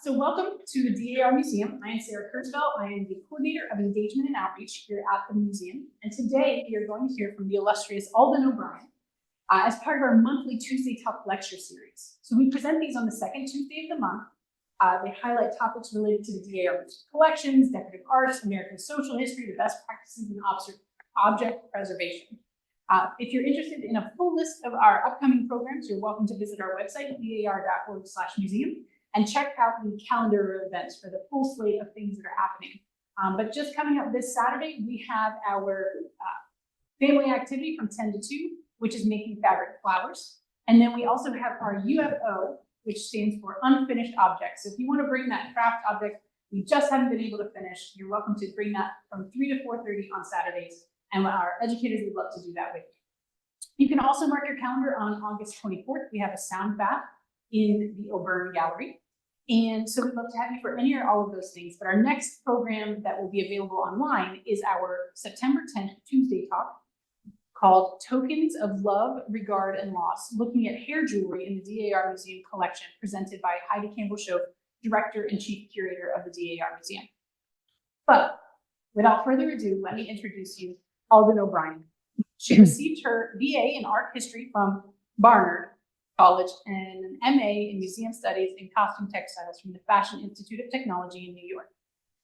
So welcome to the DAR Museum. I am Sarah Kurzfeld. I am the coordinator of engagement and outreach here at the museum. And today we are going to hear from the illustrious Alden O'Brien as part of our monthly Tuesday Talk lecture series. So we present these on the second Tuesday of the month. They highlight topics related to the DAR collections, decorative arts, American social history, the best practices in object preservation. If you're interested in a full list of our upcoming programs, you're welcome to visit our website, dar.org/museum, and check out the calendar of events for the full slate of things that are happening. But just coming up this Saturday, we have our family activity from 10 to 2, which is making fabric flowers. And then we also have our UFO, which stands for unfinished objects. So if you want to bring that craft object you just haven't been able to finish, you're welcome to bring that from 3 to 4:30 on Saturdays. And our educators would love to do that with you. You can also mark your calendar on August 24th. We have a sound bath in the O'Brien Gallery. And so we'd love to have you for any or all of those things. But our next program that will be available online is our September 10th Tuesday talk called Tokens of Love, Regard, and Loss, looking at hair jewelry in the DAR Museum collection, presented by Heidi Campbell-Schoaf, Director and Chief Curator of the DAR Museum. But without further ado, let me introduce you Alden O'Brien. She received her BA in Art History from Barnard College and an MA in Museum Studies and Costume Textiles from the Fashion Institute of Technology in New York.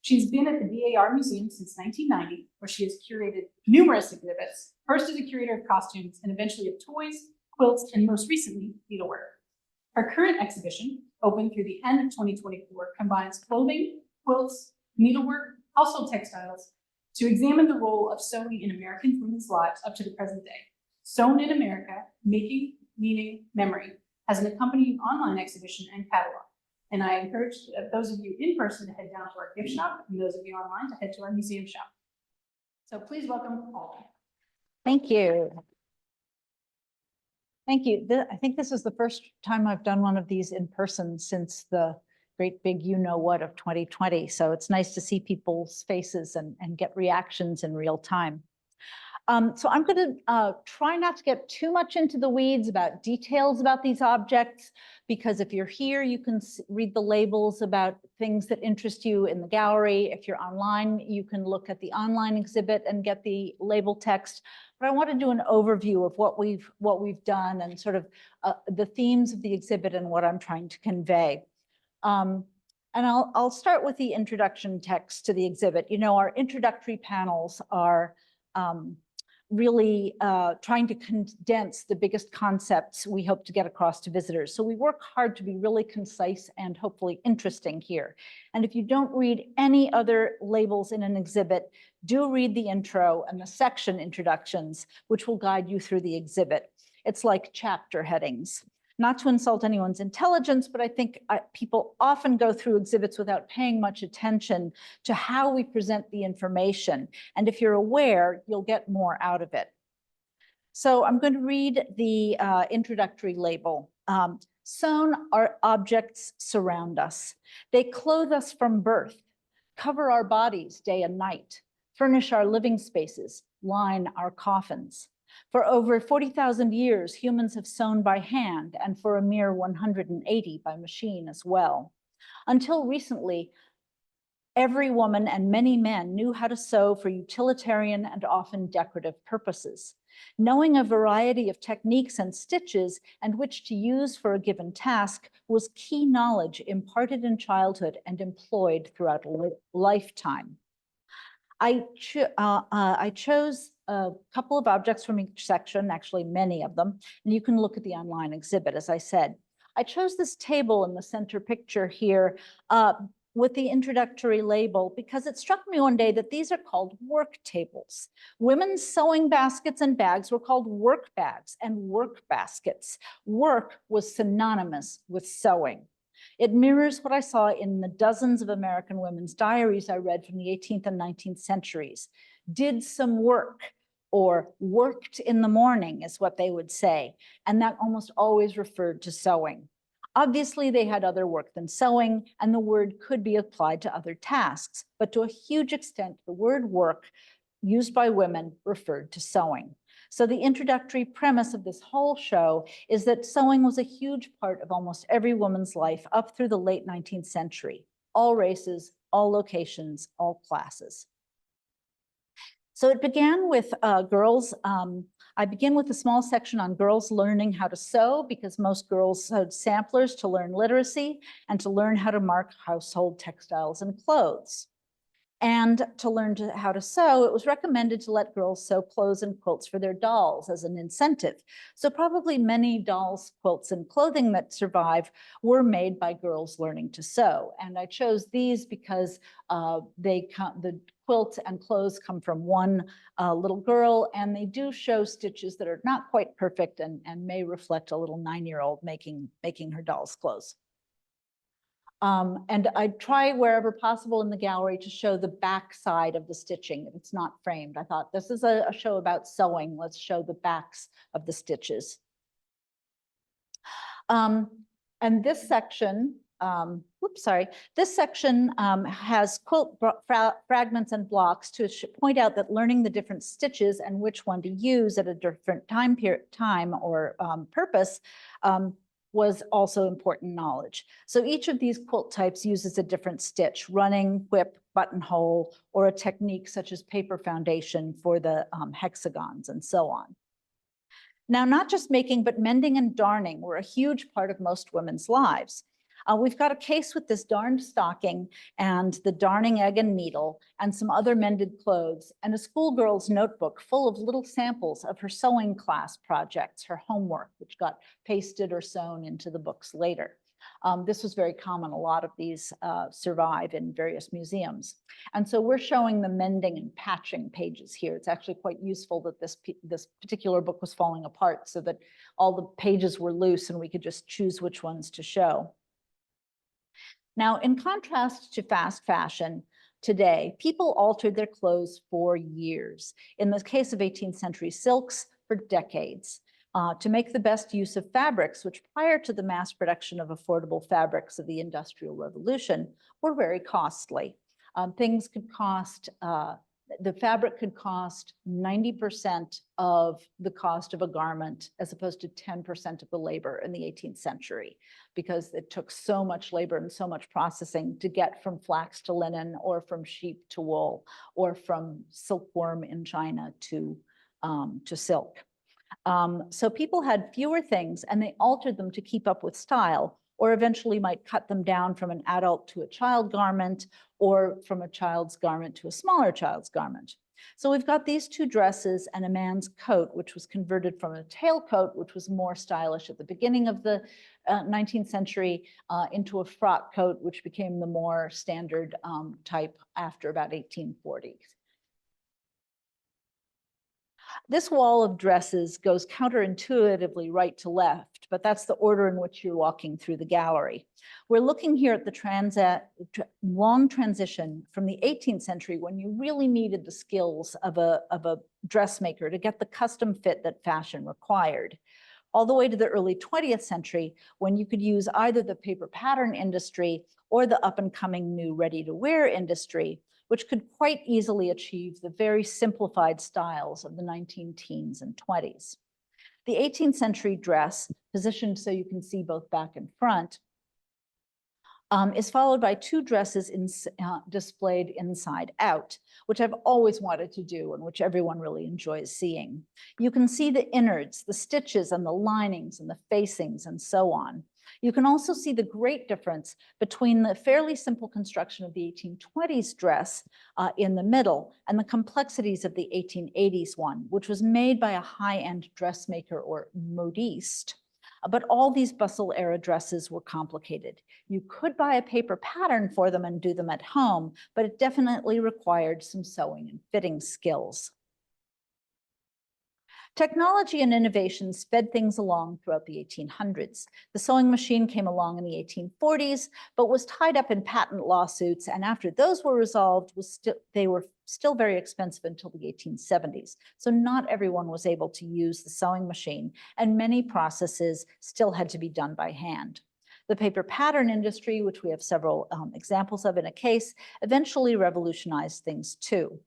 She's been at the DAR Museum since 1990, where she has curated numerous exhibits, first as a curator of costumes and eventually of toys, quilts, and most recently, needlework. Her current exhibition, open through the end of 2024, combines clothing, quilts, needlework, household textiles, to examine the role of sewing in American women's lives up to the present day. Sewn in America, Making, Meaning, Memory, has an accompanying online exhibition and catalog. And I encourage those of you in person to head down to our gift shop, and those of you online to head to our museum shop. So please welcome Alden. Thank you. Thank you. I think this is the first time I've done one of these in person since the great big you-know-what of 2020. So it's nice to see people's faces and get reactions in real time. So I'm going to try not to get too much into the weeds about details about these objects, because if you're here, you can read the labels about things that interest you in the gallery. If you're online, you can look at the online exhibit and get the label text. But I want to do an overview of what we've done and sort of the themes of the exhibit and what I'm trying to convey. And I'll start with the introduction text to the exhibit. You know, our introductory panels are really trying to condense the biggest concepts we hope to get across to visitors. So we work hard to be really concise and hopefully interesting here. And if you don't read any other labels in an exhibit, do read the intro and the section introductions, which will guide you through the exhibit. It's like chapter headings. Not to insult anyone's intelligence, but I think people often go through exhibits without paying much attention to how we present the information. And if you're aware, you'll get more out of it. So I'm going to read the introductory label. Sewn objects surround us. They clothe us from birth, cover our bodies day and night, furnish our living spaces, line our coffins. For over 40,000 years, humans have sewn by hand, and for a mere 180 by machine as well. Until recently, every woman and many men knew how to sew for utilitarian and often decorative purposes. Knowing a variety of techniques and stitches and which to use for a given task was key knowledge imparted in childhood and employed throughout a lifetime. I chose a couple of objects from each section, actually many of them, and you can look at the online exhibit, as I said. I chose this table in the center picture here with the introductory label because it struck me one day that these are called work tables. Women's sewing baskets and bags were called work bags and work baskets. Work was synonymous with sewing. It mirrors what I saw in the dozens of American women's diaries I read from the 18th and 19th centuries. Did some work, or worked in the morning is what they would say. And that almost always referred to sewing. Obviously, they had other work than sewing, and the word could be applied to other tasks. But to a huge extent, the word work used by women referred to sewing. So the introductory premise of this whole show is that sewing was a huge part of almost every woman's life up through the late 19th century, all races, all locations, all classes. So it began with girls. I begin with a small section on girls learning how to sew, because most girls sewed samplers to learn literacy and to learn how to mark household textiles and clothes. And to learn how to sew, it was recommended to let girls sew clothes and quilts for their dolls as an incentive. So probably many dolls, quilts, and clothing that survive were made by girls learning to sew. And I chose these because the quilt and clothes come from one little girl, and they do show stitches that are not quite perfect and may reflect a little 9-year-old making her doll's clothes. And I try wherever possible in the gallery to show the back side of the stitching. If it's not framed, I thought this is a show about sewing. Let's show the backs of the stitches. And this section, this section has quilt fragments and blocks to point out that learning the different stitches and which one to use at a different time or purpose was also important knowledge. So each of these quilt types uses a different stitch: running, whip, buttonhole, or a technique such as paper foundation for the hexagons and so on. Now, not just making, but mending and darning were a huge part of most women's lives. We've got a case with this darned stocking and the darning egg and needle and some other mended clothes, and a schoolgirl's notebook full of little samples of her sewing class projects, her homework, which got pasted or sewn into the books later. This was very common. A lot of these survive in various museums. And so we're showing the mending and patching pages here. It's actually quite useful that this particular book was falling apart so that all the pages were loose and we could just choose which ones to show. Now, in contrast to fast fashion today, people altered their clothes for years. In the case of 18th century silks, for decades, to make the best use of fabrics, which prior to the mass production of affordable fabrics of the Industrial Revolution were very costly. Things could cost, the fabric could cost 90% of the cost of a garment, as opposed to 10% of the labor in the 18th century, because it took so much labor and so much processing to get from flax to linen, or from sheep to wool, or from silkworm in China to silk. So people had fewer things and they altered them to keep up with style, or eventually might cut them down from an adult to a child garment, or from a child's garment to a smaller child's garment. So we've got these two dresses and a man's coat, which was converted from a tailcoat, which was more stylish at the beginning of the 19th century, into a frock coat, which became the more standard type after about 1840. This wall of dresses goes counterintuitively right to left, but that's the order in which you're walking through the gallery. We're looking here at the long transition from the 18th century, when you really needed the skills of a dressmaker to get the custom fit that fashion required, all the way to the early 20th century, when you could use either the paper pattern industry or the up-and-coming new ready-to-wear industry, which could quite easily achieve the very simplified styles of the 19-teens and 20s. The 18th century dress, positioned so you can see both back and front, is followed by two dresses displayed inside out, which I've always wanted to do and which everyone really enjoys seeing. You can see the innards, the stitches and the linings and the facings and so on. You can also see the great difference between the fairly simple construction of the 1820s dress in the middle and the complexities of the 1880s one, which was made by a high-end dressmaker or modiste. But all these bustle era dresses were complicated. You could buy a paper pattern for them and do them at home, but it definitely required some sewing and fitting skills. Technology and innovation sped things along throughout the 1800s. The sewing machine came along in the 1840s, but was tied up in patent lawsuits, and after those were resolved, they were still very expensive until the 1870s. So not everyone was able to use the sewing machine, and many processes still had to be done by hand. The paper pattern industry, which we have several examples of in a case, eventually revolutionized things too.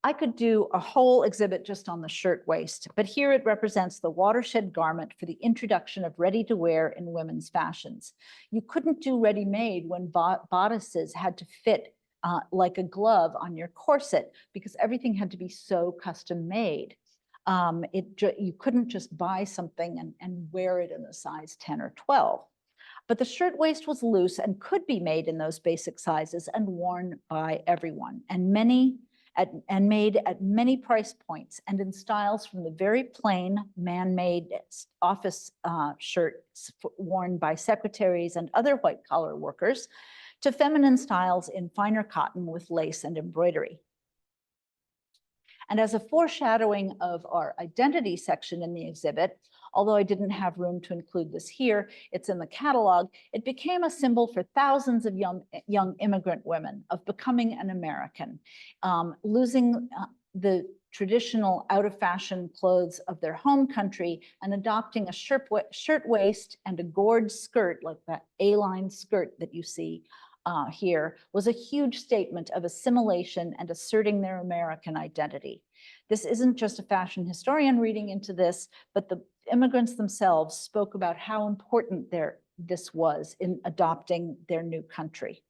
I could do a whole exhibit just on the shirtwaist, but here it represents the watershed garment for the introduction of ready-to-wear in women's fashions. You couldn't do ready-made when bodices had to fit like a glove on your corset because everything had to be so custom made. You couldn't just buy something and wear it in a size 10 or 12. But the shirtwaist was loose and could be made in those basic sizes and worn by everyone, and made at many price points and in styles from the very plain man-made office shirts worn by secretaries and other white-collar workers to feminine styles in finer cotton with lace and embroidery. And as a foreshadowing of our identity section in the exhibit, although I didn't have room to include this here, it's in the catalog, it became a symbol for thousands of young immigrant women of becoming an American, losing the traditional out-of-fashion clothes of their home country and adopting a shirtwaist and a gored skirt, like that A-line skirt that you see here, was a huge statement of assimilation and asserting their American identity. This isn't just a fashion historian reading into this, but the immigrants themselves spoke about how important this was in adopting their new country.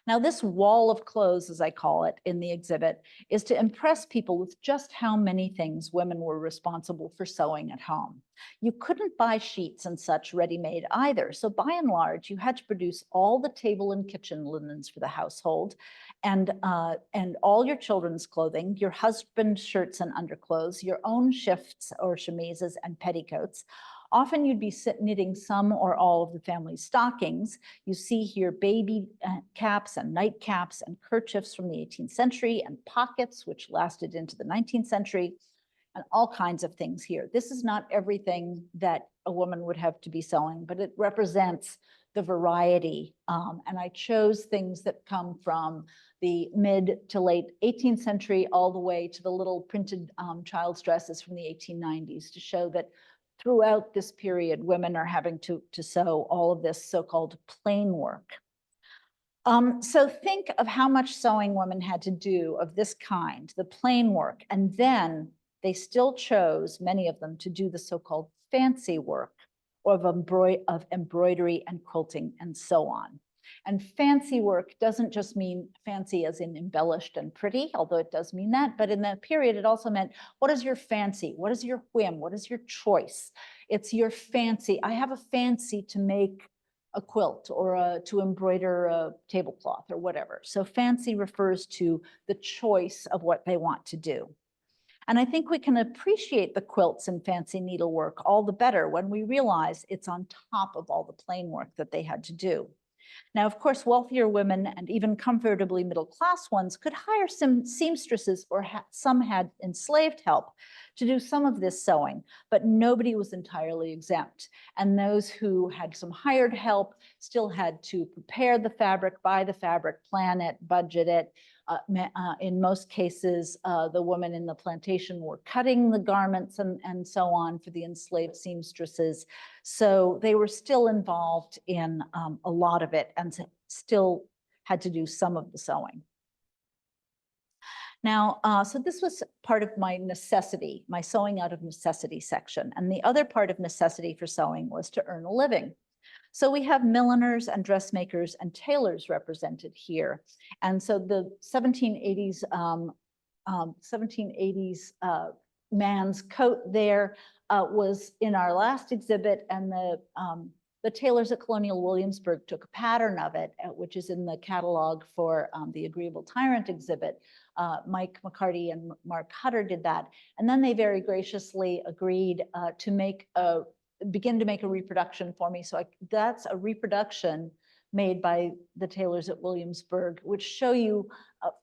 Now, this wall of clothes, as I call it in the exhibit, is to impress people with just how many things women were responsible for sewing at home. You couldn't buy sheets and such ready-made either. So by and large, you had to produce all the table and kitchen linens for the household and all your children's clothing, your husband's shirts and underclothes, your own shifts or chemises and petticoats. Often you'd be knitting some or all of the family's stockings. You see here baby caps and nightcaps and kerchiefs from the 18th century and pockets, which lasted into the 19th century, and all kinds of things here. This is not everything that a woman would have to be sewing, but it represents the variety. And I chose things that come from the mid to late 18th century all the way to the little printed child's dresses from the 1890s to show that throughout this period, women are having to sew all of this so-called plain work. So think of how much sewing women had to do of this kind, the plain work, and then they still chose, many of them, to do the so-called fancy work of embroidery and quilting and so on. And fancy work doesn't just mean fancy as in embellished and pretty, although it does mean that, but in that period, it also meant, what is your fancy? What is your whim? What is your choice? It's your fancy. I have a fancy to make a quilt or to embroider a tablecloth or whatever. So fancy refers to the choice of what they want to do. And I think we can appreciate the quilts and fancy needlework all the better when we realize it's on top of all the plain work that they had to do. Now, of course, wealthier women and even comfortably middle-class ones could hire some seamstresses or some had enslaved help to do some of this sewing, but nobody was entirely exempt. And those who had some hired help still had to prepare the fabric, buy the fabric, plan it, budget it. In most cases, the women in the plantation were cutting the garments and so on for the enslaved seamstresses. So they were still involved in a lot of it and still had to do some of the sewing. Now, so this was part of my necessity, my sewing out of necessity section. And the other part of necessity for sewing was to earn a living. So we have milliners and dressmakers and tailors represented here. And so the 1780s, 1780s man's coat there was in our last exhibit, and the tailors at Colonial Williamsburg took a pattern of it, which is in the catalog for the Agreeable Tyrant exhibit. Mike McCarty and Mark Hutter did that. And then they very graciously agreed to begin to make a reproduction for me. So that's a reproduction made by the tailors at Williamsburg, which show you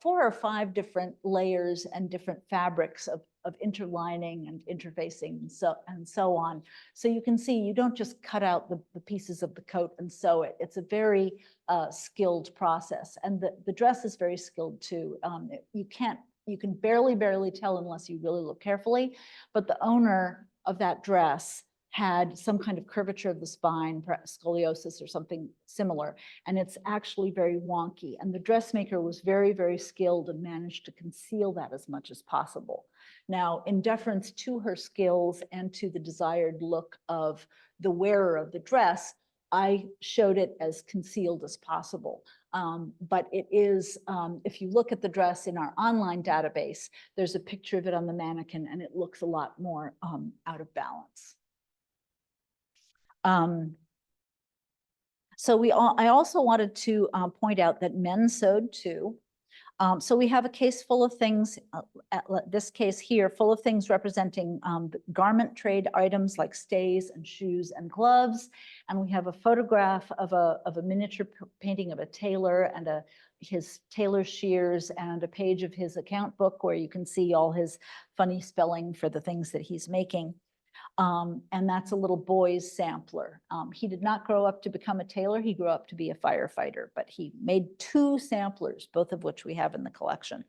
4 or 5 different layers and different fabrics of interlining and interfacing and so on. So you can see you don't just cut out the pieces of the coat and sew it. It's a very skilled process. And the dress is very skilled too. You can barely tell unless you really look carefully, but the owner of that dress had some kind of curvature of the spine, perhaps scoliosis or something similar, and it's actually very wonky. And the dressmaker was very, very skilled and managed to conceal that as much as possible. Now, in deference to her skills and to the desired look of the wearer of the dress, I showed it as concealed as possible. But it is, if you look at the dress in our online database, there's a picture of it on the mannequin and it looks a lot more out of balance. I also wanted to point out that men sewed too. So we have a case full of things, this case here, full of things representing garment trade items like stays and shoes and gloves. And we have a photograph of a miniature painting of a tailor and his tailor shears and a page of his account book where you can see all his funny spelling for the things that he's making. And that's a little boy's sampler. He did not grow up to become a tailor. He grew up to be a firefighter, but he made 2 samplers, both of which we have in the collection.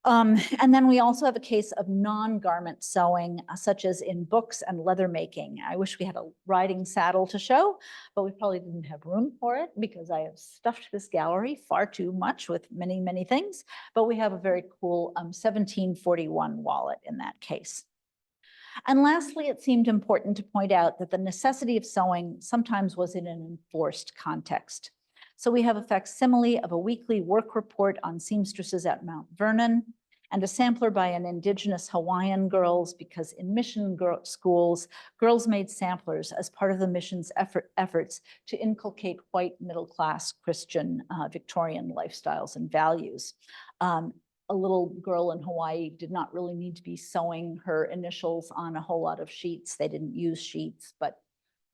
And then we also have a case of non-garment sewing, such as in books and leather making. I wish we had a riding saddle to show, but we probably didn't have room for it because I have stuffed this gallery far too much with many, many things. But we have a very cool 1741 wallet in that case. And lastly, it seemed important to point out that the necessity of sewing sometimes was in an enforced context. So we have a facsimile of a weekly work report on seamstresses at Mount Vernon and a sampler by an indigenous Hawaiian girls, because in mission schools, girls made samplers as part of the mission's efforts to inculcate white middle-class Christian Victorian lifestyles and values. A little girl in Hawaii did not really need to be sewing her initials on a whole lot of sheets. They didn't use sheets, but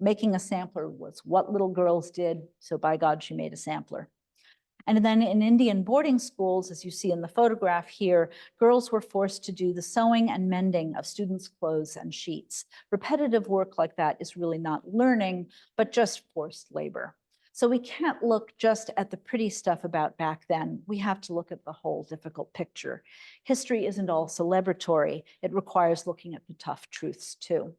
making a sampler was what little girls did. So by God, she made a sampler. And then in Indian boarding schools, as you see in the photograph here, girls were forced to do the sewing and mending of students' clothes and sheets. Repetitive work like that is really not learning, but just forced labor. So we can't look just at the pretty stuff about back then. We have to look at the whole difficult picture. History isn't all celebratory. It requires looking at the tough truths too.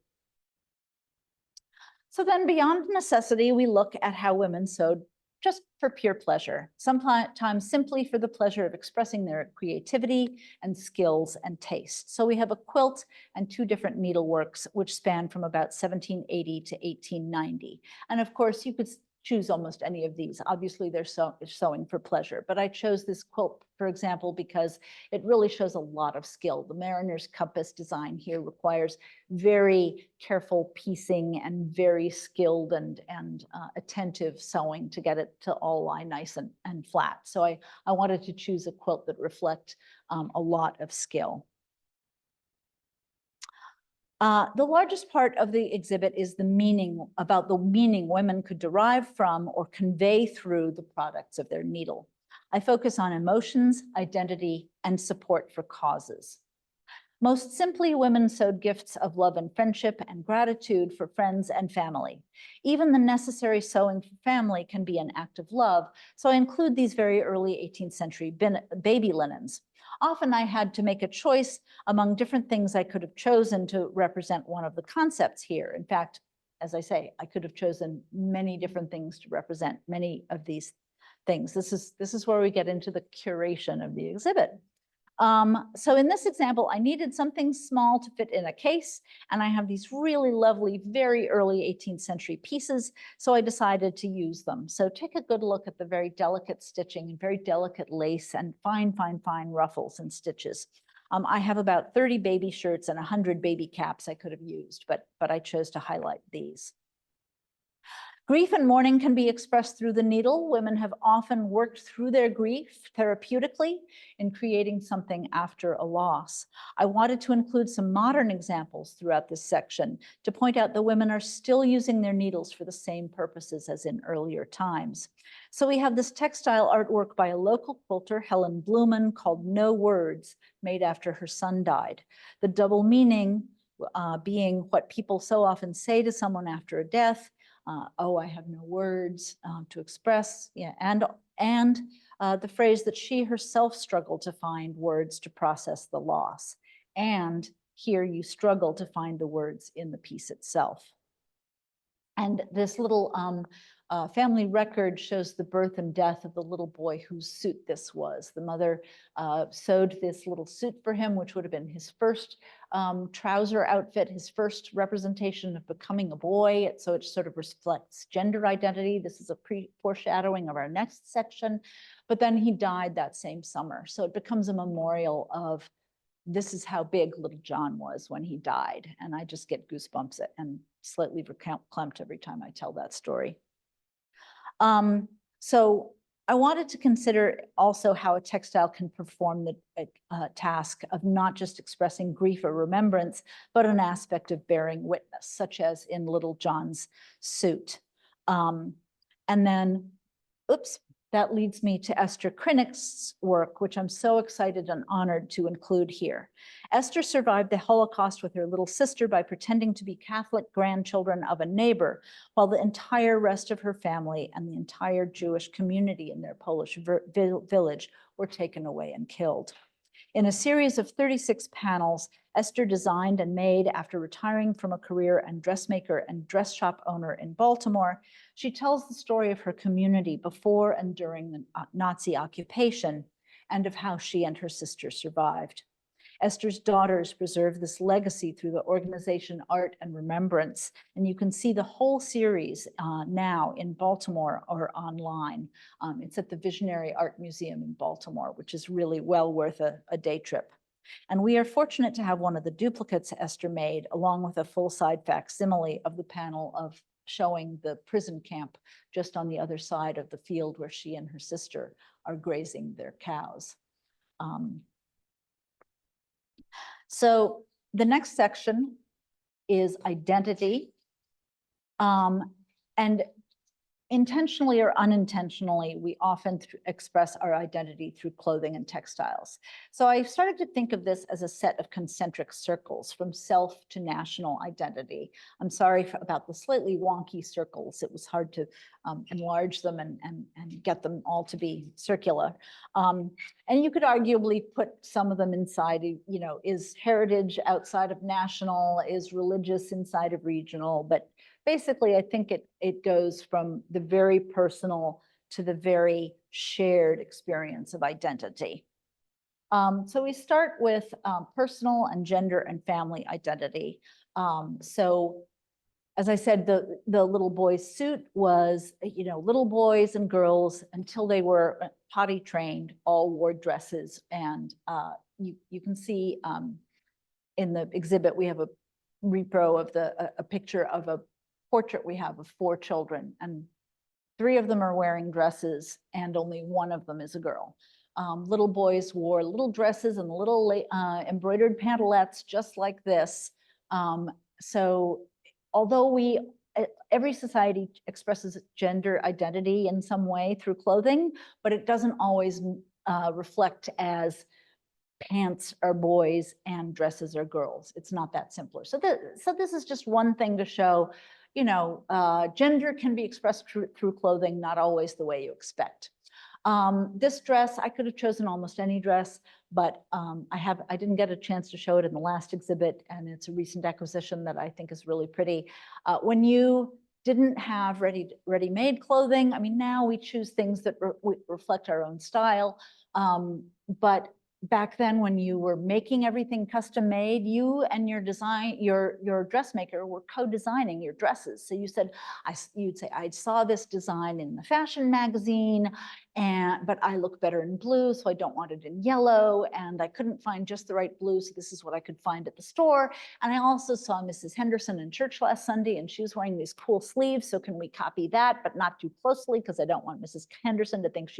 So then beyond necessity, we look at how women sewed just for pure pleasure, sometimes simply for the pleasure of expressing their creativity and skills and taste. So we have a quilt and 2 different needleworks, which span from about 1780 to 1890. And of course, you could choose almost any of these. Obviously, they're sewing for pleasure, but I chose this quilt, for example, because it really shows a lot of skill. The mariner's compass design here requires very careful piecing and very skilled and attentive sewing to get it to all lie nice and flat. So I wanted to choose a quilt that reflect a lot of skill. The largest part of the exhibit is the meaning women could derive from or convey through the products of their needle. I focus on emotions, identity, and support for causes. Most simply, women sewed gifts of love and friendship and gratitude for friends and family. Even the necessary sewing for family can be an act of love, so I include these very early 18th century baby linens. Often I had to make a choice among different things I could have chosen to represent one of the concepts here. In fact, as I say, I could have chosen many different things to represent many of these things. This is where we get into the curation of the exhibit. So in this example, I needed something small to fit in a case, and I have these really lovely, very early 18th century pieces, so I decided to use them. So take a good look at the very delicate stitching and very delicate lace and fine, fine, fine ruffles and stitches. I have about 30 baby shirts and 100 baby caps I could have used, but I chose to highlight these. Grief and mourning can be expressed through the needle. Women have often worked through their grief therapeutically in creating something after a loss. I wanted to include some modern examples throughout this section to point out that women are still using their needles for the same purposes as in earlier times. So we have this textile artwork by a local quilter, Helen Blumen, called No Words, made after her son died. The double meaning being what people so often say to someone after a death, oh, I have no words to express, yeah, and the phrase that she herself struggled to find words to process the loss. And here you struggle to find the words in the piece itself. And this little family record shows the birth and death of the little boy whose suit this was. The mother sewed this little suit for him, which would have been his first trouser outfit, his first representation of becoming a boy. So it sort of reflects gender identity. This is a foreshadowing of our next section. But then he died that same summer. So it becomes a memorial of this is how big little John was when he died. And I just get goosebumps and slightly verklempt every time I tell that story. So I wanted to consider also how a textile can perform the task of not just expressing grief or remembrance, but an aspect of bearing witness, such as in little John's suit. And then, oops, that leads me to Esther Krinnick's work, which I'm so excited and honored to include here. Esther survived the Holocaust with her little sister by pretending to be Catholic grandchildren of a neighbor, while the entire rest of her family and the entire Jewish community in their Polish village were taken away and killed. In a series of 36 panels, Esther designed and made after retiring from a career as dressmaker and dress shop owner in Baltimore. She tells the story of her community before and during the Nazi occupation and of how she and her sister survived. Esther's daughters preserve this legacy through the organization Art and Remembrance, and you can see the whole series now in Baltimore or online. It's at the Visionary Art Museum in Baltimore, which is really well worth a day trip. And we are fortunate to have one of the duplicates Esther made, along with a full-size facsimile of the panel of showing the prison camp just on the other side of the field where she and her sister are grazing their cows. So the next section is identity. And intentionally or unintentionally, we often express our identity through clothing and textiles. So I started to think of this as a set of concentric circles from self to national identity. I'm sorry about the slightly wonky circles. It was hard to enlarge them and get them all to be circular. And you could arguably put some of them inside, you know, is heritage outside of national, is religious inside of regional, but basically, I think it goes from the very personal to the very shared experience of identity. So we start with personal and gender and family identity. So as I said, the little boy's suit was, you know, little boys and girls until they were potty trained, all wore dresses. And you can see in the exhibit, we have a repro of a picture of a portrait we have of 4 children, and 3 of them are wearing dresses and only 1 of them is a girl. Little boys wore little dresses and little embroidered pantalettes just like this. So although every society expresses gender identity in some way through clothing, but it doesn't always reflect as pants are boys and dresses are girls. It's not that simpler. So this is just one thing to show, you know, gender can be expressed through clothing, not always the way you expect. This dress, I could have chosen almost any dress, but I didn't get a chance to show it in the last exhibit, and it's a recent acquisition that I think is really pretty. When you didn't have ready-made clothing, I mean, now we choose things that reflect our own style, but back then when you were making everything custom made, you and your dressmaker were co-designing your dresses. So you said, you'd say, I saw this design in the fashion magazine, but I look better in blue, so I don't want it in yellow. And I couldn't find just the right blue, so this is what I could find at the store. And I also saw Mrs. Henderson in church last Sunday, and she was wearing these cool sleeves. So can we copy that, but not too closely, because I don't want Mrs. Henderson to think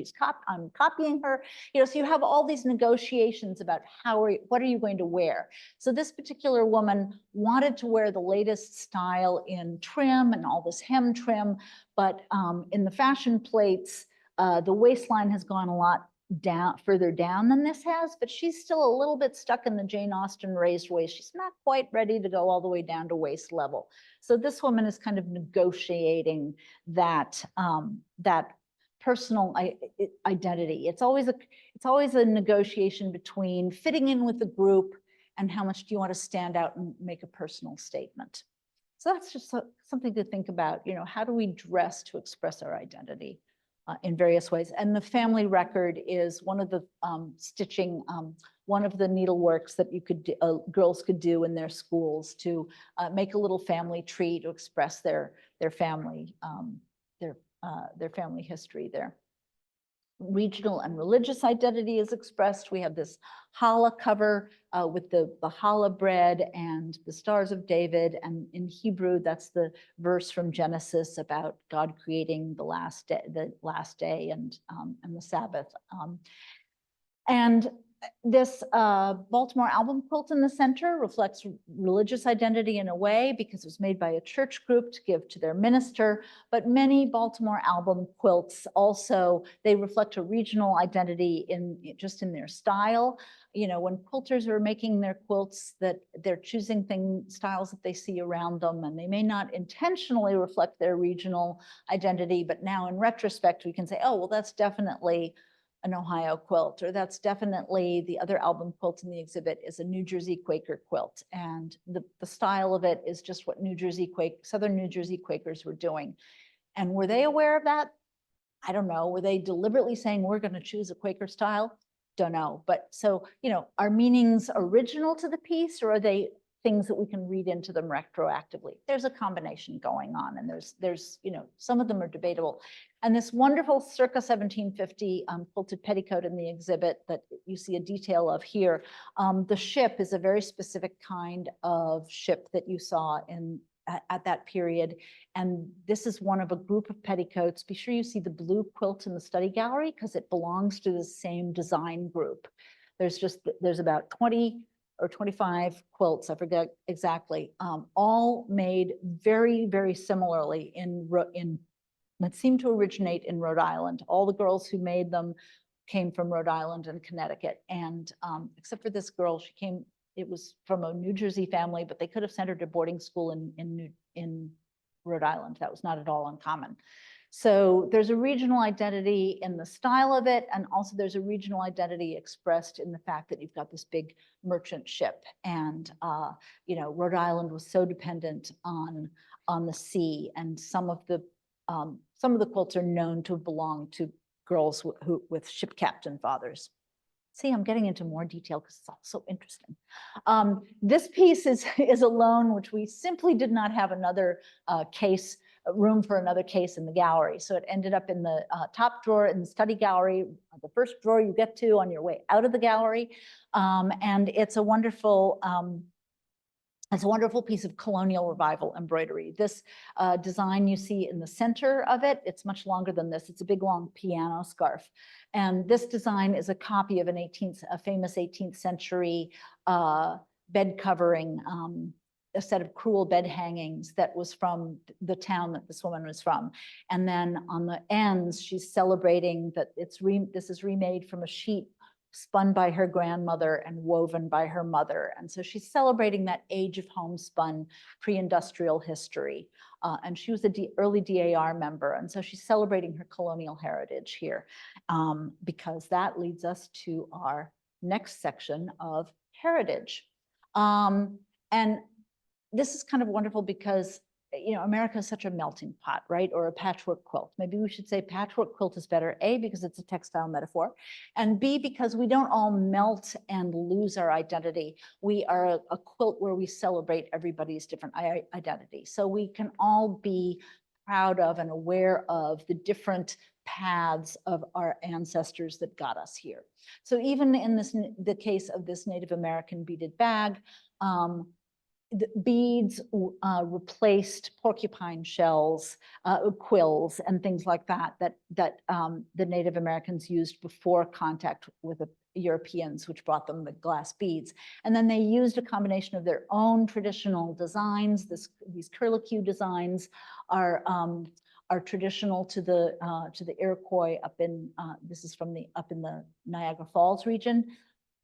I'm copying her. You know, so you have all these negotiations about what are you going to wear. So this particular woman wanted to wear the latest style in trim and all this hem trim, but in the fashion plates, the waistline has gone a lot further down than this has, but she's still a little bit stuck in the Jane Austen raised waist. She's not quite ready to go all the way down to waist level. So this woman is kind of negotiating that personal identity. It's always a negotiation between fitting in with the group and how much do you want to stand out and make a personal statement. So that's just something to think about, how do we dress to express our identity in various ways? And the family record is one of the stitching, one of the needleworks that you could girls could do in their schools to make a little family tree to express their family family history there. Regional and religious identity is expressed. We have this challah cover with the challah bread and the stars of David. And in Hebrew, that's the verse from Genesis about God creating the last day and the Sabbath. And this Baltimore album quilt in the center reflects religious identity in a way because it was made by a church group to give to their minister. But many Baltimore album quilts also, they reflect a regional identity just in their style. When quilters are making their quilts, that they're choosing styles that they see around them, and they may not intentionally reflect their regional identity, but now in retrospect, we can say, oh, well, that's definitely an Ohio quilt, or that's definitely the other album quilt in the exhibit is a New Jersey Quaker quilt. And the style of it is just what Southern New Jersey Quakers were doing. And were they aware of that? I don't know. Were they deliberately saying, we're going to choose a Quaker style? Don't know. But so, are meanings original to the piece, or are they things that we can read into them retroactively? There's a combination going on, and there's some of them are debatable. And this wonderful circa 1750 quilted petticoat in the exhibit that you see a detail of here, the ship is a very specific kind of ship that you saw at that period. And this is one of a group of petticoats. Be sure you see the blue quilt in the study gallery because it belongs to the same design group. There's about 20 or 25 quilts, I forget exactly, all made very, very similarly that seemed to originate in Rhode Island. All the girls who made them came from Rhode Island and Connecticut. And except for this girl, it was from a New Jersey family, but they could have sent her to boarding school in Rhode Island. That was not at all uncommon. So there's a regional identity in the style of it, and also there's a regional identity expressed in the fact that you've got this big merchant ship. And Rhode Island was so dependent on the sea, and some of the quilts are known to belong to girls with ship captain fathers. See, I'm getting into more detail because it's all so interesting. This piece is a loan, which we simply did not have another room for another case in the gallery. So it ended up in the top drawer in the study gallery, the first drawer you get to on your way out of the gallery. And it's a wonderful piece of colonial revival embroidery. This design you see in the center of it, it's much longer than this. It's a big long piano scarf. And this design is a copy of a famous 18th century bed covering, a set of crewel bed hangings that was from the town that this woman was from. And then on the ends, she's celebrating that this is remade from a sheet spun by her grandmother and woven by her mother. And so she's celebrating that age of homespun pre-industrial history. And she was an early DAR member. And so she's celebrating her colonial heritage here, because that leads us to our next section of heritage. And this is kind of wonderful because America is such a melting pot, right? Or a patchwork quilt. Maybe we should say patchwork quilt is better, A, because it's a textile metaphor, and B, because we don't all melt and lose our identity. We are a quilt where we celebrate everybody's different identity. So we can all be proud of and aware of the different paths of our ancestors that got us here. So even in the case of this Native American beaded bag, the beads replaced porcupine shells, quills, and things like that the Native Americans used before contact with the Europeans, which brought them the glass beads. And then they used a combination of their own traditional designs. These curlicue designs are traditional to the Iroquois up in this is from up in the Niagara Falls region,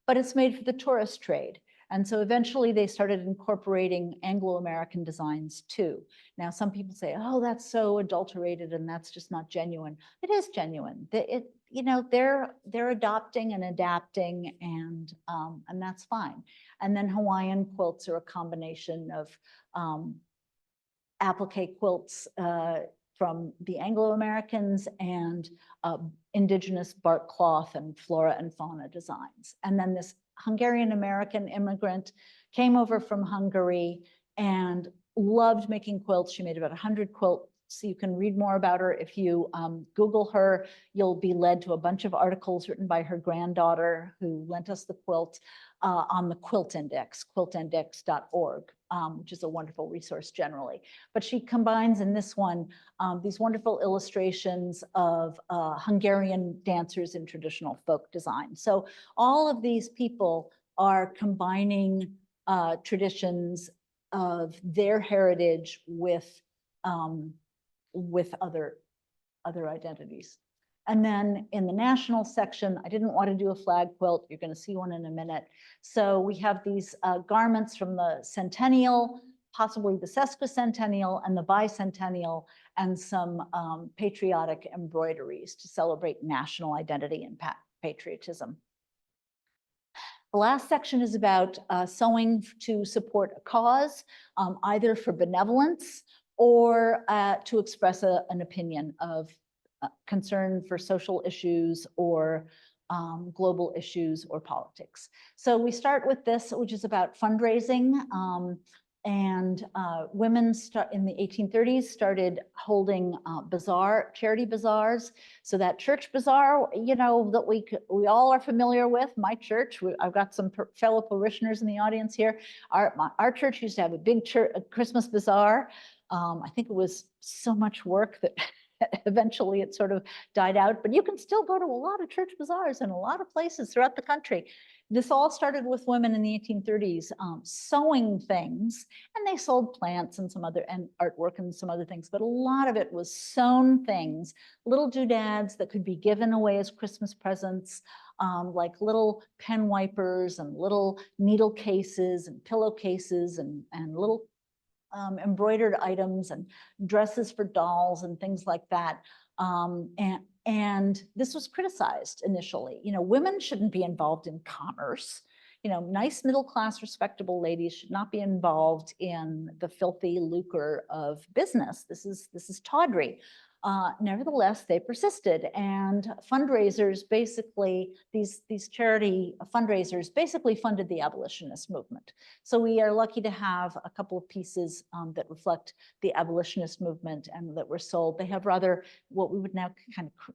but it's made for the tourist trade. And so eventually they started incorporating Anglo-American designs too. Now, some people say, oh, that's so adulterated and that's just not genuine. It is genuine. you know, they're adopting and adapting, and that's fine. And then Hawaiian quilts are a combination of applique quilts from the Anglo-Americans and indigenous bark cloth and flora and fauna designs. And then this Hungarian-American immigrant came over from Hungary and loved making quilts. She made about 100 quilts. So you can read more about her. If you Google her, you'll be led to a bunch of articles written by her granddaughter who lent us the quilt on the Quilt Index, quiltindex.org, which is a wonderful resource generally. But she combines in this one these wonderful illustrations of Hungarian dancers in traditional folk design. So all of these people are combining traditions of their heritage with other identities. And then in the national section, I didn't want to do a flag quilt. You're going to see one in a minute. So we have these garments from the centennial, possibly the sesquicentennial and the bicentennial, and some patriotic embroideries to celebrate national identity and patriotism. The last section is about sewing to support a cause, either for benevolence or to express an opinion of concern for social issues or global issues or politics. So we start with this, which is about fundraising. And women in the 1830s started holding charity bazaars. So that church bazaar, you know, that we all are familiar with. My church, I've got some fellow parishioners in the audience here. Our church used to have a big Christmas bazaar. I think it was so much work that eventually it sort of died out, but you can still go to a lot of church bazaars in a lot of places throughout the country. This all started with women in the 1830s sewing things, and they sold plants and some other and artwork and some other things, but a lot of it was sewn things, little doodads that could be given away as Christmas presents, like little pen wipers and little needle cases and pillowcases and little embroidered items and dresses for dolls and things like that. And this was criticized initially. You know, women shouldn't be involved in commerce. You know, nice middle-class, respectable ladies should not be involved in the filthy lucre of business. This is tawdry. Nevertheless, they persisted, and fundraisers basically, these charity fundraisers basically funded the abolitionist movement. So we are lucky to have a couple of pieces that reflect the abolitionist movement and that were sold. They have rather what we would now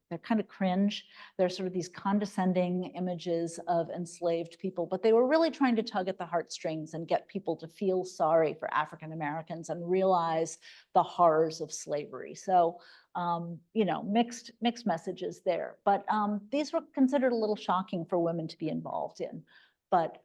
they're kind of cringe. They're sort of these condescending images of enslaved people, but they were really trying to tug at the heartstrings and get people to feel sorry for African Americans and realize the horrors of slavery. So you know, mixed messages there, but these were considered a little shocking for women to be involved in, but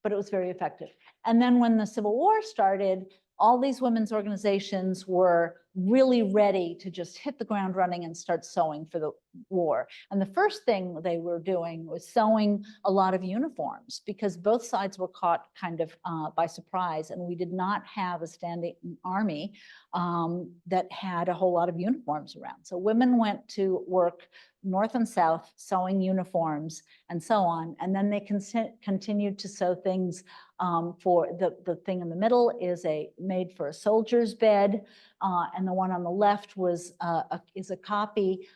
it was very effective. And then when the Civil War started, all these women's organizations were really ready to just hit the ground running and start sewing for the war. And the first thing they were doing was sewing a lot of uniforms, because both sides were caught kind of by surprise, and we did not have a standing army that had a whole lot of uniforms around. So women went to work north and south sewing uniforms and so on, and then they continued to sew things for the thing in the middle is made for a soldier's bed, and the one on the left is a copy.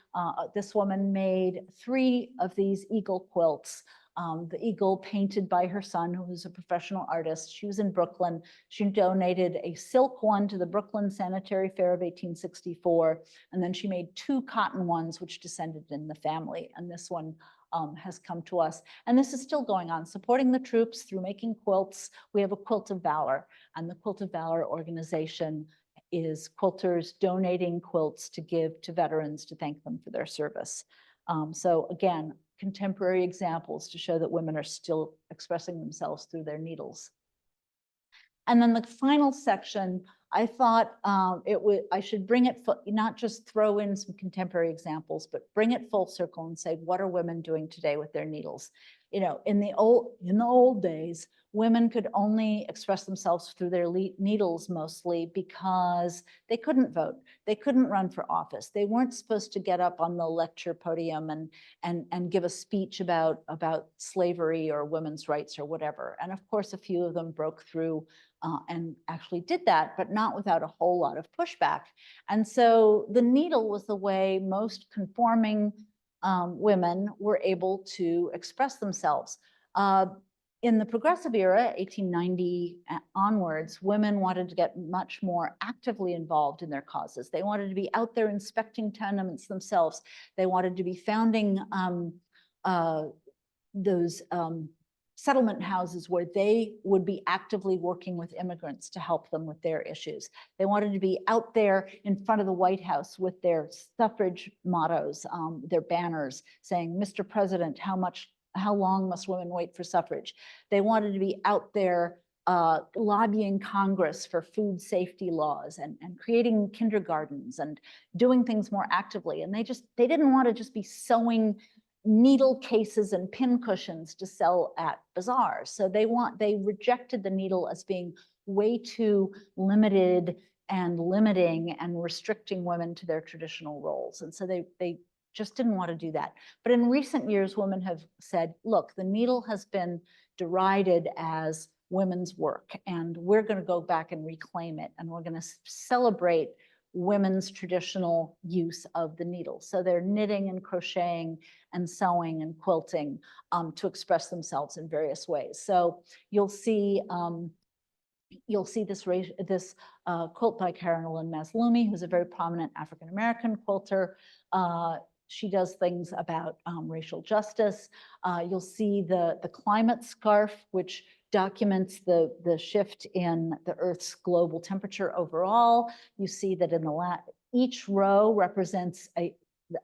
This woman made 3 of these eagle quilts. The eagle painted by her son, who was a professional artist. She was in Brooklyn. She donated a silk one to the Brooklyn Sanitary Fair of 1864, and then she made 2 cotton ones, which descended in the family. And this one has come to us. And this is still going on, supporting the troops through making quilts. We have a Quilt of Valor, and the Quilt of Valor organization is quilters donating quilts to give to veterans to thank them for their service. So again, contemporary examples to show that women are still expressing themselves through their needles. And then the final section, I thought I should bring it, not just throw in some contemporary examples, but bring it full circle and say, what are women doing today with their needles? in the old days, women could only express themselves through their needles mostly because they couldn't vote. They couldn't run for office. They weren't supposed to get up on the lecture podium and give a speech about slavery or women's rights or whatever. And of course, a few of them broke through and actually did that, but not without a whole lot of pushback. And so the needle was the way most conforming women were able to express themselves. In the progressive era, 1890 onwards, women wanted to get much more actively involved in their causes. They wanted to be out there inspecting tenements themselves. They wanted to be founding those settlement houses where they would be actively working with immigrants to help them with their issues. They wanted to be out there in front of the White House with their suffrage mottos, their banners saying, "Mr. President, how long must women wait for suffrage?" They wanted to be out there lobbying Congress for food safety laws and creating kindergartens and doing things more actively. And they didn't want to just be sewing needle cases and pin cushions to sell at bazaars. So they rejected the needle as being way too limited and limiting and restricting women to their traditional roles. And so they just didn't want to do that. But in recent years, women have said, look, the needle has been derided as women's work, and we're going to go back and reclaim it, and we're going to celebrate women's traditional use of the needle. So they're knitting and crocheting and sewing and quilting to express themselves in various ways. So you'll see this quilt by Carolyn Mazlumi, who's a very prominent African-American quilter. She does things about racial justice. You'll see the climate scarf, which documents the shift in the Earth's global temperature overall. You see that each row represents a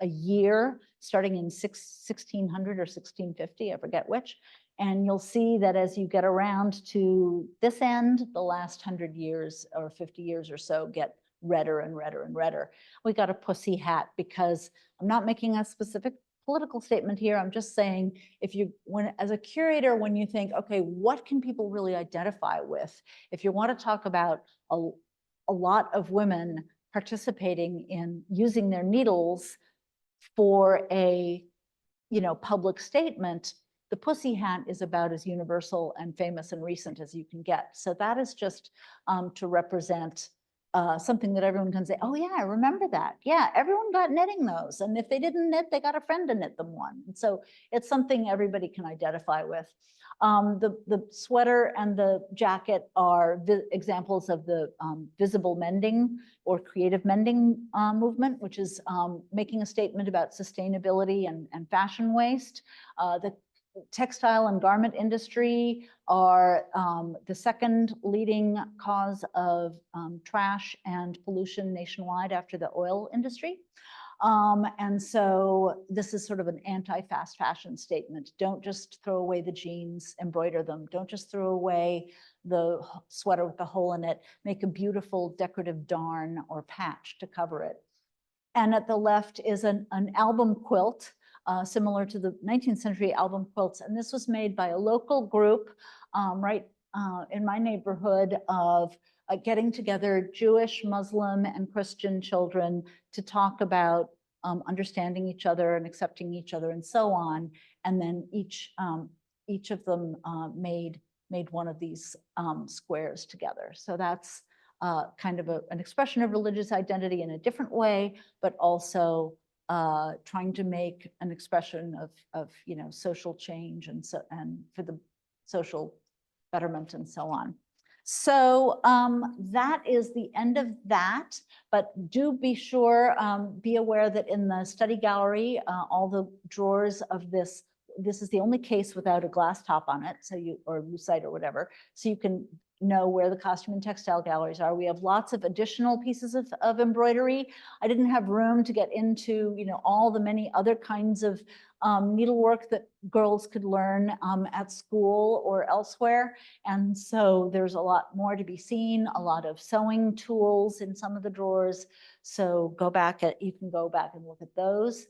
year starting in 1600 or 1650, I forget which. And you'll see that as you get around to this end, the last 100 years or 50 years or so get redder and redder and redder. We got a pussy hat because I'm not making a specific political statement here. I'm just saying, as a curator, when you think, okay, what can people really identify with? If you want to talk about a lot of women participating in using their needles for a, public statement, the pussy hat is about as universal and famous and recent as you can get. So that is just to represent something that everyone can say, oh yeah, I remember that. Yeah, everyone got knitting those. And if they didn't knit, they got a friend to knit them one. And so it's something everybody can identify with. The sweater and the jacket are examples of the visible mending or creative mending movement, which is making a statement about sustainability and fashion waste. The textile and garment industry are the second leading cause of trash and pollution nationwide after the oil industry. And so this is sort of an anti-fast fashion statement. Don't just throw away the jeans, embroider them. Don't just throw away the sweater with the hole in it. Make a beautiful decorative darn or patch to cover it. And at the left is an album quilt, similar to the 19th century album quilts. And this was made by a local group right in my neighborhood of getting together Jewish, Muslim, and Christian children to talk about understanding each other and accepting each other and so on. And then each of them made one of these squares together. So that's kind of an expression of religious identity in a different way, but also trying to make an expression of social change and for the social betterment and so on. So that is the end of that, but do be sure, be aware that in the study gallery, all the drawers of this is the only case without a glass top on it, or lucite or whatever, so you can know where the costume and textile galleries are. We have lots of additional pieces of embroidery. I didn't have room to get into, all the many other kinds of needlework that girls could learn at school or elsewhere. And so there's a lot more to be seen, a lot of sewing tools in some of the drawers. So you can go back and look at those.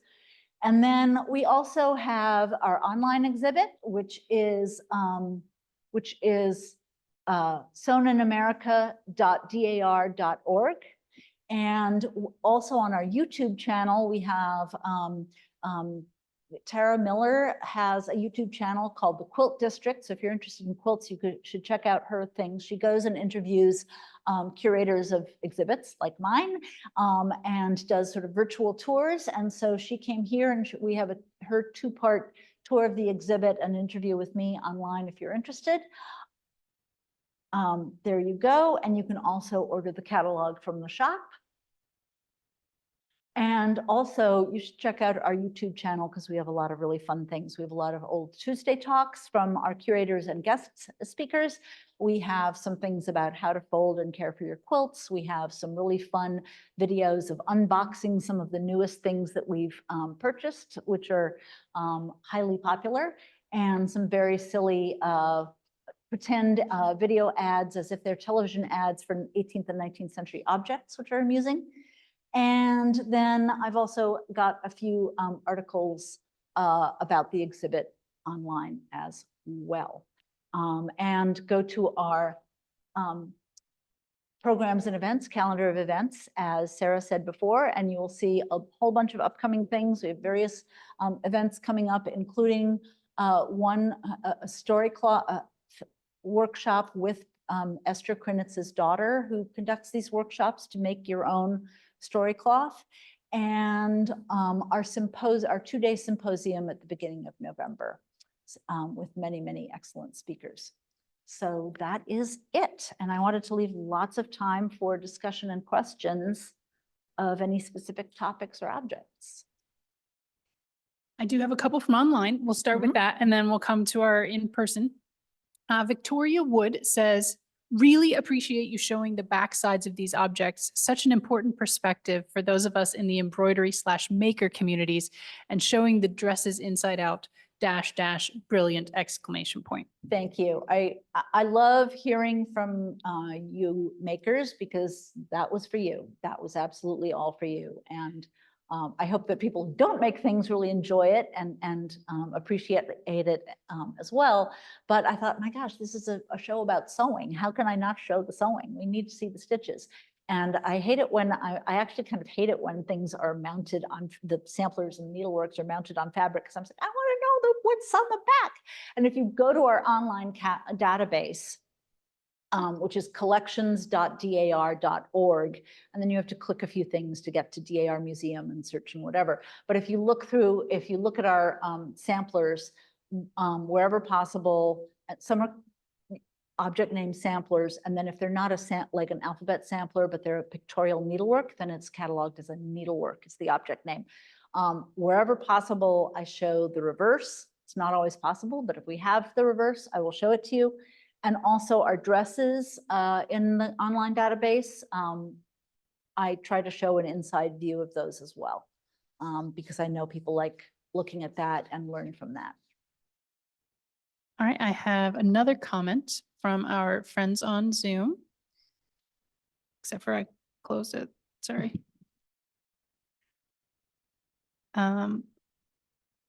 And then we also have our online exhibit, which is sewninaamerica.dar.org. And also on our YouTube channel, we have Tara Miller has a YouTube channel called The Quilt District. So if you're interested in quilts, you should check out her things. She goes and interviews curators of exhibits like mine, and does sort of virtual tours. And so she came here, and we have her two-part tour of the exhibit, an interview with me online if you're interested. There you go. And you can also order the catalog from the shop. And also, you should check out our YouTube channel because we have a lot of really fun things. We have a lot of old Tuesday talks from our curators and guest speakers. We have some things about how to fold and care for your quilts. We have some really fun videos of unboxing some of the newest things that we've purchased, which are highly popular, and some very silly pretend video ads as if they're television ads for 18th and 19th century objects, which are amusing. And then I've also got a few articles about the exhibit online as well. And go to our programs and events, calendar of events, as Sarah said before, and you will see a whole bunch of upcoming things. We have various events coming up, including a story workshop with Esther Krinitz's daughter, who conducts these workshops to make your own story cloth, and our two-day symposium at the beginning of November with many, many excellent speakers. So that is it. And I wanted to leave lots of time for discussion and questions of any specific topics or objects. I do have a couple from online. We'll start with that, and then we'll come to our in-person. Victoria Wood says, really appreciate you showing the back sides of these objects. Such an important perspective for those of us in the embroidery/maker communities, and showing the dresses inside out, -- brilliant, exclamation point. Thank you. I love hearing from you makers, because that was for you. That was absolutely all for you. And I hope that people who don't make things really enjoy it and appreciate it as well. But I thought, my gosh, this is a show about sewing. How can I not show the sewing? We need to see the stitches. And I hate it when I actually kind of hate it when things are mounted on the samplers and needleworks are mounted on fabric, because I'm saying, I want to know what's on the back. And if you go to our online database, which is collections.dar.org. And then you have to click a few things to get to DAR Museum and search and whatever. But if you look at our samplers, wherever possible, some are object name samplers. And then if they're not like an alphabet sampler, but they're a pictorial needlework, then it's cataloged as a needlework, is the object name. Wherever possible, I show the reverse. It's not always possible, but if we have the reverse, I will show it to you. And also our dresses in the online database, I try to show an inside view of those as well, because I know people like looking at that and learning from that. All right, I have another comment from our friends on Zoom. Except for I closed it, sorry.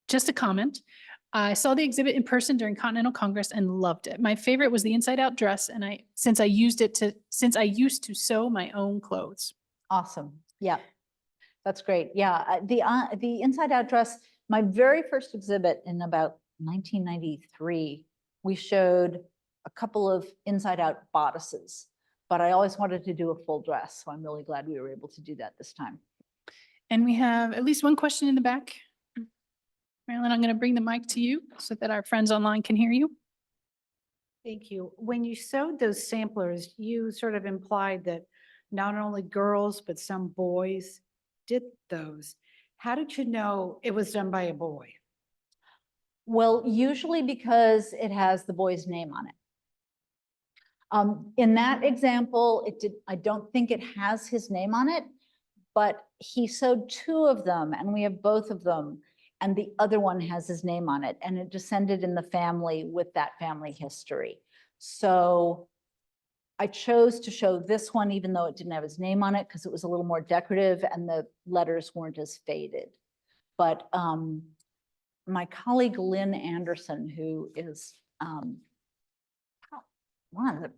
Just a comment. I saw the exhibit in person during Continental Congress and loved it. My favorite was the inside out dress, and since I used to sew my own clothes. Awesome. Yeah, that's great. Yeah, the inside out dress, my very first exhibit in about 1993, we showed a couple of inside out bodices, but I always wanted to do a full dress. So I'm really glad we were able to do that this time. And we have at least one question in the back. Marilyn, I'm going to bring the mic to you so that our friends online can hear you. Thank you. When you sewed those samplers, you sort of implied that not only girls, but some boys did those. How did you know it was done by a boy? Well, usually because it has the boy's name on it. In that example, I don't think it has his name on it, but he sewed two of them, and we have both of them. And the other one has his name on it, and it descended in the family with that family history. So I chose to show this one, even though it didn't have his name on it, because it was a little more decorative and the letters weren't as faded. But my colleague Lynn Anderson, who is one of the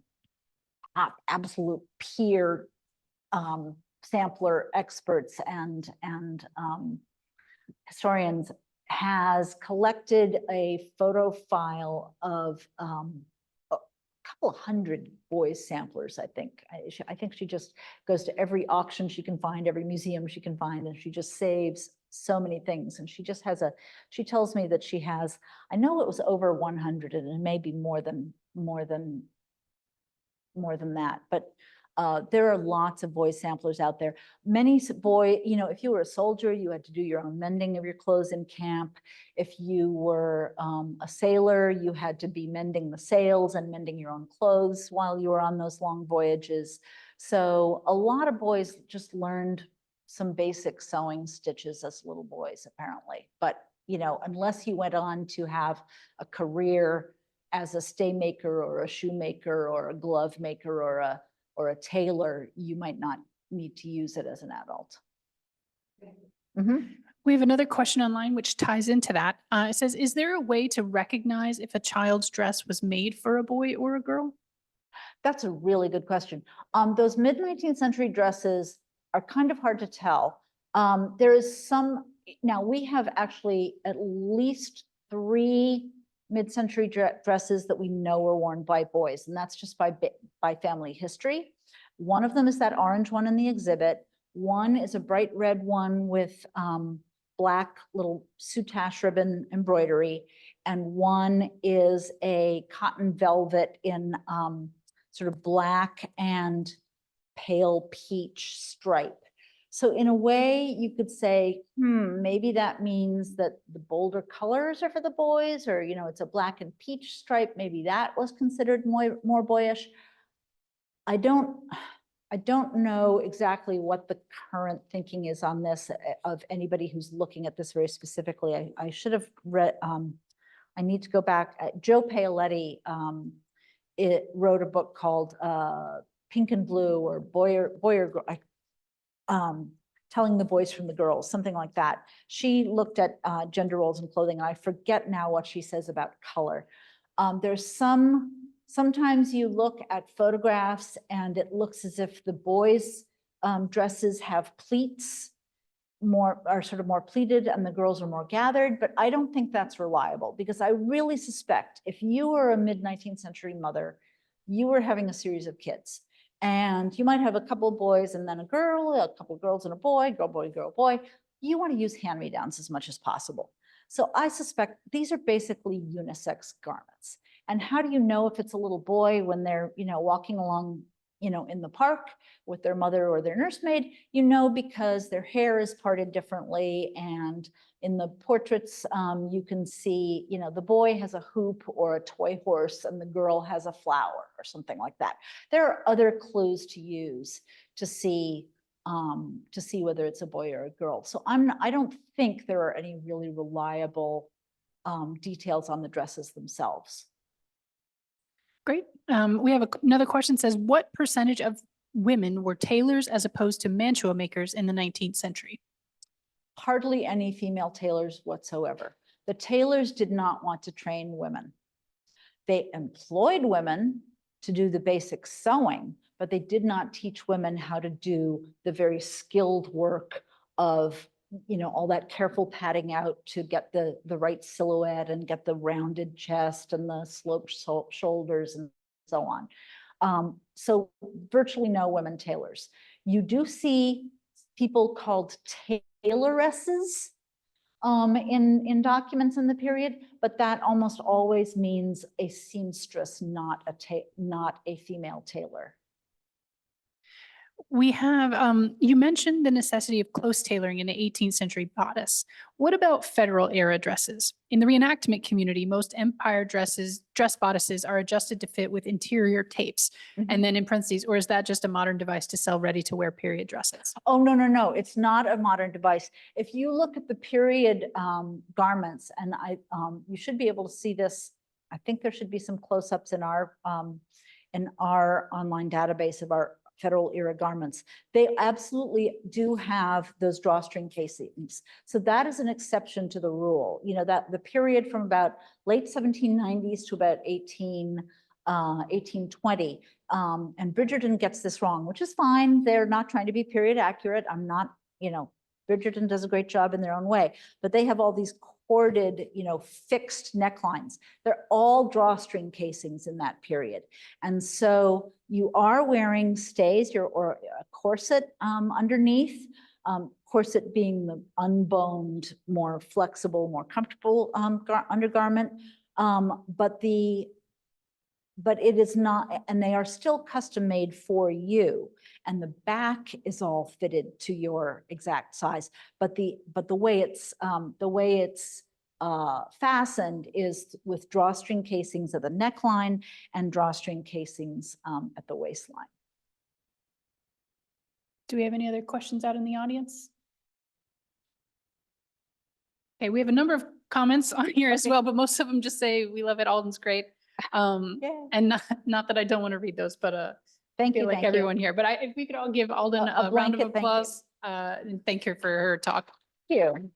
top absolute peer sampler experts and historians, has collected a photo file of a couple of hundred boys samplers, I think. I think she just goes to every auction she can find, every museum she can find, and she just saves so many things. And she just has she tells me that she has, I know it was over 100, and it may be more than that, but there are lots of boy samplers out there. Many if you were a soldier, you had to do your own mending of your clothes in camp. If you were a sailor, you had to be mending the sails and mending your own clothes while you were on those long voyages. So a lot of boys just learned some basic sewing stitches as little boys, apparently. But, unless you went on to have a career as a stay maker or a shoemaker or a glove maker or a tailor, you might not need to use it as an adult. We have another question online which ties into that. It says, is there a way to recognize if a child's dress was made for a boy or a girl? That's a really good question. Those mid-19th century dresses are kind of hard to tell. There is now we have actually at least 3 mid-century dresses that we know were worn by boys, and that's just by family history. One of them is that orange one in the exhibit. One is a bright red one with black little soutache ribbon embroidery, and one is a cotton velvet in sort of black and pale peach stripe. So in a way, you could say, maybe that means that the bolder colors are for the boys, or, it's a black and peach stripe. Maybe that was considered more boyish. I don't know exactly what the current thinking is on this of anybody who's looking at this very specifically. I should have read, I need to go back. Joe Paoletti wrote a book called Pink and Blue, or Boy or Girl. Telling the boys from the girls, something like that. She looked at gender roles in clothing, and I forget now what she says about color. Sometimes you look at photographs and it looks as if the boys' dresses have pleats, are sort of more pleated, and the girls are more gathered, but I don't think that's reliable, because I really suspect if you were a mid-19th century mother, you were having a series of kids. And you might have a couple of boys and then a girl, a couple of girls and a boy, girl, boy, girl, boy. You want to use hand-me-downs as much as possible. So I suspect these are basically unisex garments. And how do you know if it's a little boy when they're, walking along, in the park with their mother or their nursemaid? Because their hair is parted differently. And in the portraits, you can see, the boy has a hoop or a toy horse and the girl has a flower or something like that. There are other clues to use to see whether it's a boy or a girl. So I don't think there are any really reliable details on the dresses themselves. Great. We have another question. Says, what percentage of women were tailors as opposed to mantua makers in the 19th century? Hardly any female tailors whatsoever. The tailors did not want to train women. They employed women to do the basic sewing, but they did not teach women how to do the very skilled work of, all that careful padding out to get the right silhouette and get the rounded chest and the sloped shoulders and so on. So virtually no women tailors. You do see people called tailoresses in documents in the period, but that almost always means a seamstress, not a female tailor. We have, you mentioned the necessity of close tailoring in the 18th century bodice. What about federal era dresses? In the reenactment community, most empire dress bodices are adjusted to fit with interior tapes. And then in parentheses, or is that just a modern device to sell ready to wear period dresses? Oh, no, it's not a modern device. If you look at the period garments, and you should be able to see this, I think there should be some close-ups in our online database of our federal era garments. They absolutely do have those drawstring casings. So that is an exception to the rule. You know, that the period from about late 1790s to about 1820. And Bridgerton gets this wrong, which is fine. They're not trying to be period accurate. I'm not, you know, Bridgerton does a great job in their own way, but they have all these corded, you know, fixed necklines. They're all drawstring casings in that period. And so you are wearing stays or a corset underneath, corset being the unboned, more flexible, more comfortable undergarment. But it is not, and they are custom made for you. And the back is all fitted to your exact size. But the way it's fastened is with drawstring casings at the neckline and drawstring casings at the waistline. Do we have any other questions out in the audience? Okay, we have a number of comments on here as well, but most of them just say, we love it, Alden's great. And not that I don't want to read those, but I Thank feel you. like Thank you. everyone here, but if we could all give Alden A a round of blanket thank you. applause and thank her for her talk. Thank you.